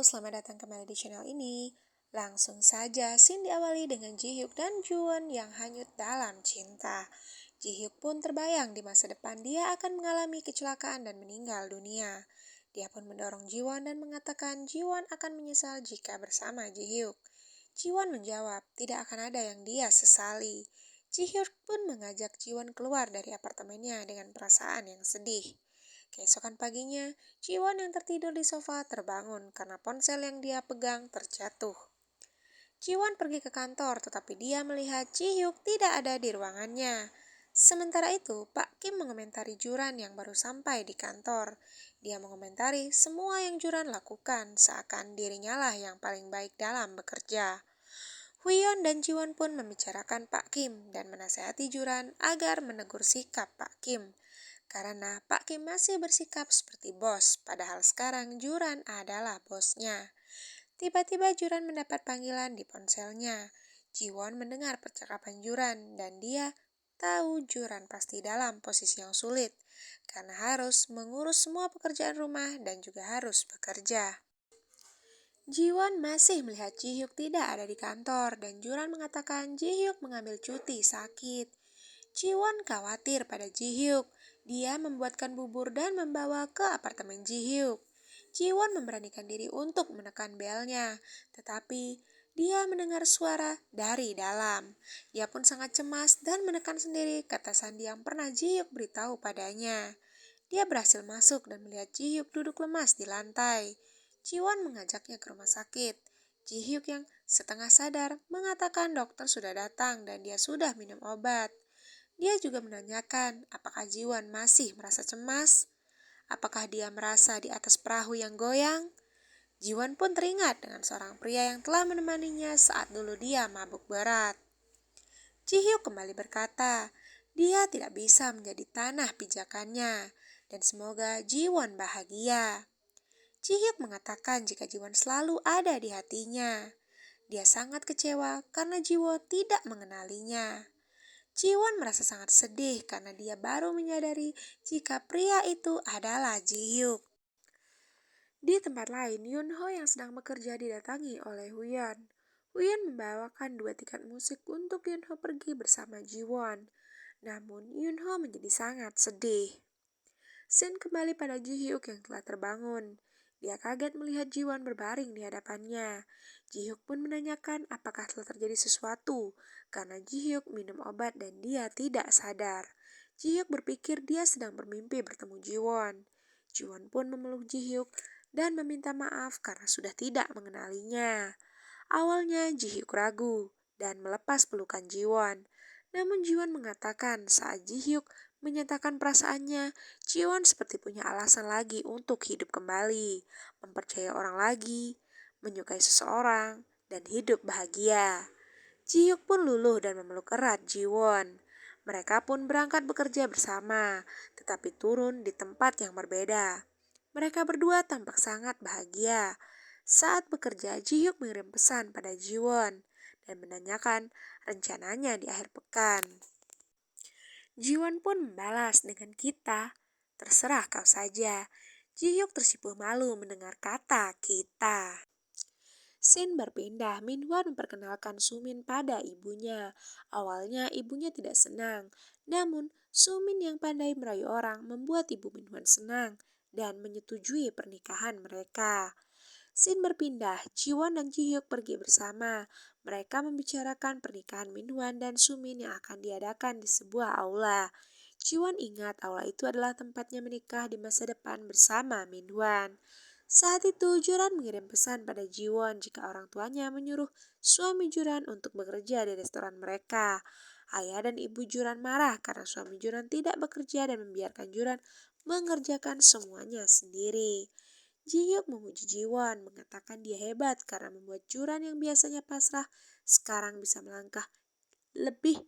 selamat datang kembali di channel ini. Langsung saja, scene diawali dengan Ji-hyuk dan Ju-won yang hanyut dalam cinta. Ji-hyuk pun terbayang di masa depan dia akan mengalami kecelakaan dan meninggal dunia. Dia pun mendorong Ji-won dan mengatakan Ji-won akan menyesal jika bersama Ji-hyuk. Ji-won menjawab, tidak akan ada yang dia sesali. Ji-hyuk pun mengajak Ji-won keluar dari apartemennya dengan perasaan yang sedih. Keesokan paginya, Ji-won yang tertidur di sofa terbangun karena ponsel yang dia pegang terjatuh. Ji-won pergi ke kantor tetapi dia melihat Ji-hyuk tidak ada di ruangannya. Sementara itu, Pak Kim mengomentari Juran yang baru sampai di kantor. Dia mengomentari semua yang Juran lakukan seakan dirinya lah yang paling baik dalam bekerja. Huion dan Ji-won pun membicarakan Pak Kim dan menasihati Juran agar menegur sikap Pak Kim. Karena Pak Kim masih bersikap seperti bos, padahal sekarang Juran adalah bosnya. Tiba-tiba Juran mendapat panggilan di ponselnya. Ji-won mendengar percakapan Juran dan dia tahu Juran pasti dalam posisi yang sulit karena harus mengurus semua pekerjaan rumah dan juga harus bekerja. Ji-won masih melihat Ji-hyuk tidak ada di kantor dan Juran mengatakan Ji-hyuk mengambil cuti sakit. Ji-won khawatir pada Ji-hyuk. Dia membuatkan bubur dan membawa ke apartemen Ji-hyuk. Ji-won memberanikan diri untuk menekan belnya, tetapi dia mendengar suara dari dalam. Dia pun sangat cemas dan menekan sendiri kata sandi yang pernah Ji-hyuk beritahu padanya. Dia berhasil masuk dan melihat Ji-hyuk duduk lemas di lantai. Ji-won mengajaknya ke rumah sakit. Ji-hyuk yang setengah sadar mengatakan dokter sudah datang dan dia sudah minum obat. Dia juga menanyakan apakah Ji-won masih merasa cemas, apakah dia merasa di atas perahu yang goyang. Ji-won pun teringat dengan seorang pria yang telah menemaninya saat dulu dia mabuk berat. Ji-hyuk kembali berkata, dia tidak bisa menjadi tanah pijakannya dan semoga Ji-won bahagia. Ji-hyuk mengatakan jika Ji-won selalu ada di hatinya. Dia sangat kecewa karena Ji-won tidak mengenalinya. Ji-won merasa sangat sedih karena dia baru menyadari jika pria itu adalah Ji-hyuk. Di tempat lain, Yunho yang sedang bekerja didatangi oleh Huyeon. Huyeon membawakan 2 tiket musik untuk Yunho pergi bersama Ji-won. Namun, Yunho menjadi sangat sedih. Scene kembali pada Ji-hyuk yang telah terbangun. Dia kaget melihat Ji-won berbaring di hadapannya. Ji-hyuk pun menanyakan apakah telah terjadi sesuatu karena Ji-hyuk minum obat dan dia tidak sadar. Ji-hyuk berpikir dia sedang bermimpi bertemu Ji-won. Ji-won pun memeluk Ji-hyuk dan meminta maaf karena sudah tidak mengenalinya. Awalnya Ji-hyuk ragu dan melepas pelukan Ji-won. Namun Ji-won mengatakan saat Ji-hyuk menyatakan perasaannya, Ji-won seperti punya alasan lagi untuk hidup kembali, mempercayai orang lagi, menyukai seseorang, dan hidup bahagia. Ji-hyuk pun luluh dan memeluk erat Ji-won. Mereka pun berangkat bekerja bersama, tetapi turun di tempat yang berbeda. Mereka berdua tampak sangat bahagia. Saat bekerja, Ji-hyuk mengirim pesan pada Ji-won dan menanyakan rencananya di akhir pekan. Ji-won pun membalas dengan kita, terserah kau saja. Ji-hyuk tersipu malu mendengar kata kita. Scene berpindah, Min-hwan memperkenalkan Sumin pada ibunya. Awalnya ibunya tidak senang, namun Sumin yang pandai merayu orang membuat ibu Min-hwan senang dan menyetujui pernikahan mereka. Scene berpindah, Ji-won dan Ji-hyuk pergi bersama. Mereka membicarakan pernikahan Min-hwan dan Sumin yang akan diadakan di sebuah aula. Ji-won ingat aula itu adalah tempatnya menikah di masa depan bersama Min-hwan. Saat itu Juran mengirim pesan pada Ji-won jika orang tuanya menyuruh suami Juran untuk bekerja di restoran mereka. Ayah dan ibu Juran marah karena suami Juran tidak bekerja dan membiarkan Juran mengerjakan semuanya sendiri. Ji-hyuk memuji Ji-won, mengatakan dia hebat karena membuat Juran yang biasanya pasrah sekarang bisa melangkah lebih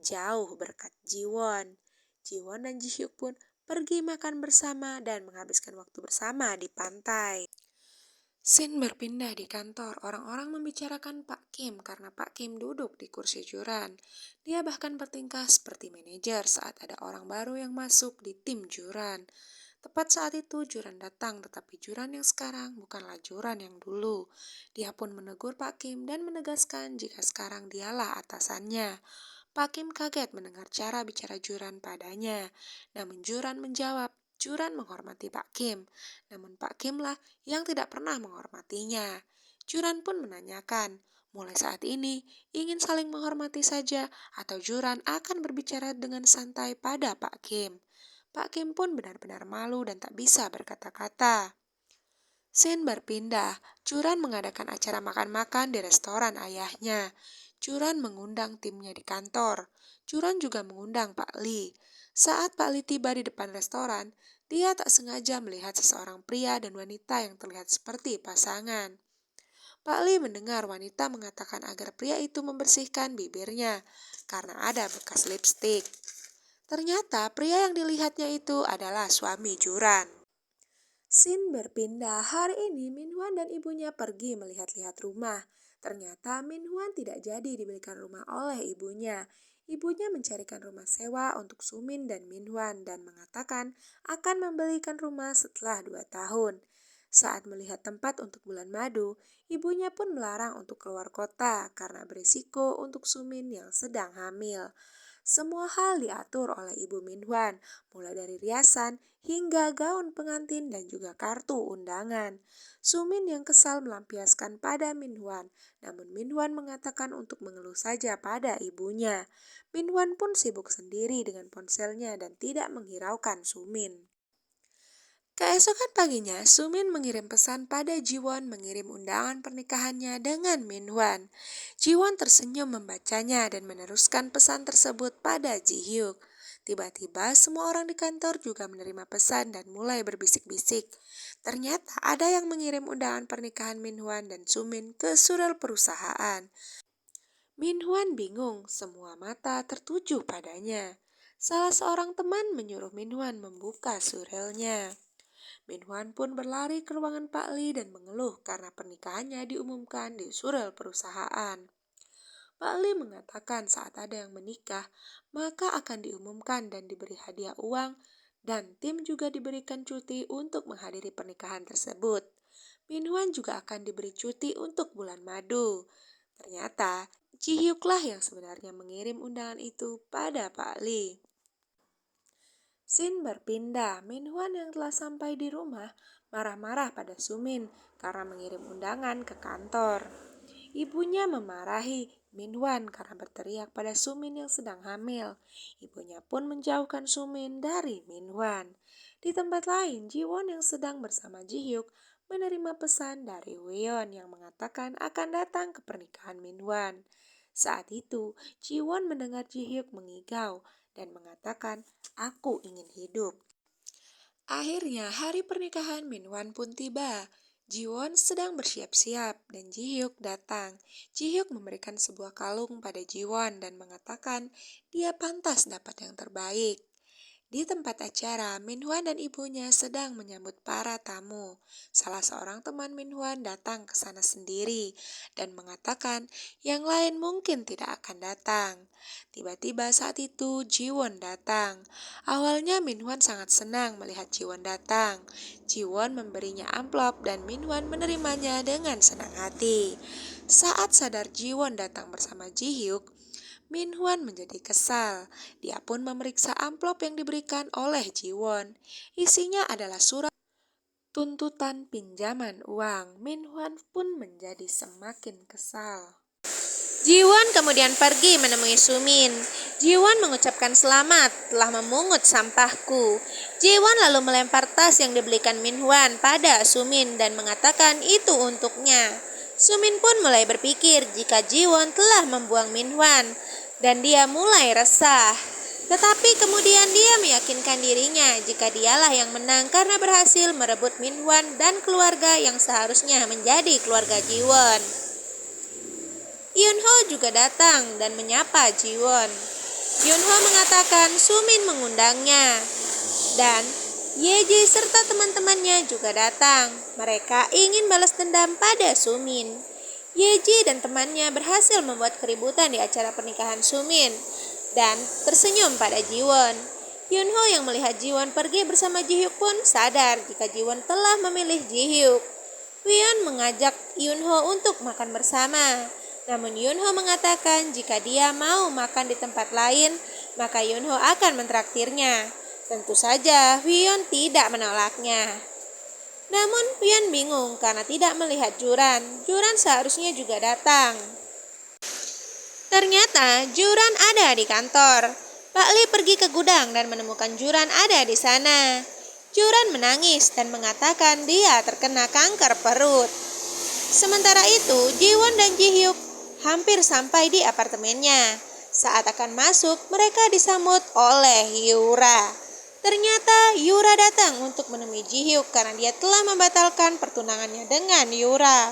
jauh berkat Ji-won. Ji-won dan Ji-hyuk pun pergi makan bersama dan menghabiskan waktu bersama di pantai. Scene berpindah di kantor, orang-orang membicarakan Pak Kim karena Pak Kim duduk di kursi Juran. Dia bahkan bertingkah seperti manajer saat ada orang baru yang masuk di tim Juran. Tepat saat itu Juran datang, tetapi Juran yang sekarang bukanlah Juran yang dulu. Dia pun menegur Pak Kim dan menegaskan jika sekarang dialah atasannya. Pak Kim kaget mendengar cara bicara Juran padanya. Namun Juran menjawab, Juran menghormati Pak Kim. Namun Pak Kimlah yang tidak pernah menghormatinya. Juran pun menanyakan, mulai saat ini ingin saling menghormati saja atau Juran akan berbicara dengan santai pada Pak Kim. Pak Kim pun benar-benar malu dan tak bisa berkata-kata. Scene berpindah, Juran mengadakan acara makan-makan di restoran ayahnya. Juran mengundang timnya di kantor. Juran juga mengundang Pak Li. Saat Pak Li tiba di depan restoran, dia tak sengaja melihat seseorang pria dan wanita yang terlihat seperti pasangan. Pak Li mendengar wanita mengatakan agar pria itu membersihkan bibirnya karena ada bekas lipstik. Ternyata pria yang dilihatnya itu adalah suami Juran. Scene berpindah, hari ini Min Hwan dan ibunya pergi melihat-lihat rumah. Ternyata Min Hwan tidak jadi dibelikan rumah oleh ibunya. Ibunya mencarikan rumah sewa untuk Sumin dan Min Hwan dan mengatakan akan membelikan rumah setelah 2 tahun. Saat melihat tempat untuk bulan madu, ibunya pun melarang untuk keluar kota karena berisiko untuk Sumin yang sedang hamil. Semua hal diatur oleh Ibu Min Hwan, mulai dari riasan hingga gaun pengantin dan juga kartu undangan. Sumin yang kesal melampiaskan pada Min Hwan, namun Min Hwan mengatakan untuk mengeluh saja pada ibunya. Min Hwan pun sibuk sendiri dengan ponselnya dan tidak menghiraukan Sumin. Keesokan paginya, Sumin mengirim pesan pada Jiwon mengirim undangan pernikahannya dengan Min Hwan. Jiwon tersenyum membacanya dan meneruskan pesan tersebut pada Ji Hyuk. Tiba-tiba semua orang di kantor juga menerima pesan dan mulai berbisik-bisik. Ternyata ada yang mengirim undangan pernikahan Min Hwan dan Sumin ke surel perusahaan. Min Hwan bingung, semua mata tertuju padanya. Salah seorang teman menyuruh Min Hwan membuka surelnya. Min Hwan pun berlari ke ruangan Pak Li dan mengeluh karena pernikahannya diumumkan di surel perusahaan. Pak Li mengatakan saat ada yang menikah, maka akan diumumkan dan diberi hadiah uang dan tim juga diberikan cuti untuk menghadiri pernikahan tersebut. Min Hwan juga akan diberi cuti untuk bulan madu. Ternyata, Ji Hyuk-lah yang sebenarnya mengirim undangan itu pada Pak Li. Scene berpindah, Min Hwan yang telah sampai di rumah marah-marah pada Sumin karena mengirim undangan ke kantor. Ibunya memarahi Min Hwan karena berteriak pada Sumin yang sedang hamil. Ibunya pun menjauhkan Sumin dari Min Hwan. Di tempat lain, Jiwon yang sedang bersama Ji Hyuk menerima pesan dari Won yang mengatakan akan datang ke pernikahan Min Hwan. Saat itu, Jiwon mendengar Ji Hyuk mengigau dan mengatakan, "Aku ingin hidup." Akhirnya hari pernikahan Min Hwan pun tiba. Jiwon sedang bersiap-siap dan Ji Hyuk datang. Ji Hyuk memberikan sebuah kalung pada Jiwon dan mengatakan dia pantas dapat yang terbaik. Di tempat acara, Min Hwan dan ibunya sedang menyambut para tamu. Salah seorang teman Min Hwan datang ke sana sendiri dan mengatakan yang lain mungkin tidak akan datang. Tiba-tiba saat itu Jiwon datang. Awalnya Min Hwan sangat senang melihat Jiwon datang. Jiwon memberinya amplop dan Min Hwan menerimanya dengan senang hati. Saat sadar Jiwon datang bersama Ji Hyuk, Min Hwan menjadi kesal. Dia pun memeriksa amplop yang diberikan oleh Jiwon. Isinya adalah surat tuntutan pinjaman uang. Min Hwan pun menjadi semakin kesal. Jiwon kemudian pergi menemui Sumin. Jiwon mengucapkan selamat telah memungut sampahku. Jiwon lalu melempar tas yang dibelikan Min Hwan pada Sumin dan mengatakan itu untuknya. Sumin pun mulai berpikir jika Jiwon telah membuang Min Hwan dan dia mulai resah. Tetapi kemudian dia meyakinkan dirinya jika dialah yang menang karena berhasil merebut Min Hwan dan keluarga yang seharusnya menjadi keluarga Jiwon. Yunho juga datang dan menyapa Jiwon. Yunho mengatakan Sumin mengundangnya. Dan Yeji serta teman-temannya juga datang. Mereka ingin balas dendam pada Sumin. Yeji dan temannya berhasil membuat keributan di acara pernikahan Sumin dan tersenyum pada Jiwon. Yunho yang melihat Jiwon pergi bersama Jihyuk pun sadar jika Jiwon telah memilih Jihyuk. Hyeon mengajak Yunho untuk makan bersama. Namun Yunho mengatakan jika dia mau makan di tempat lain, maka Yunho akan mentraktirnya. Tentu saja Hyeon tidak menolaknya. Namun Hyeon bingung karena tidak melihat Juran. Juran seharusnya juga datang. Ternyata Juran ada di kantor. Pak Lee pergi ke gudang dan menemukan Juran ada di sana. Juran menangis dan mengatakan dia terkena kanker perut. Sementara itu, Jiwon dan Jihyuk hampir sampai di apartemennya. Saat akan masuk, mereka disambut oleh Yura. Ternyata Yura datang untuk menemui Jihyuk karena dia telah membatalkan pertunangannya dengan Yura.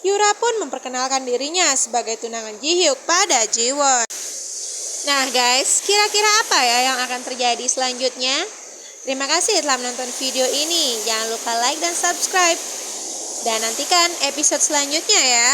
Yura pun memperkenalkan dirinya sebagai tunangan Jihyuk pada Jiwon. Nah guys, kira-kira apa ya yang akan terjadi selanjutnya? Terima kasih telah menonton video ini. Jangan lupa like dan subscribe. Dan nantikan episode selanjutnya ya.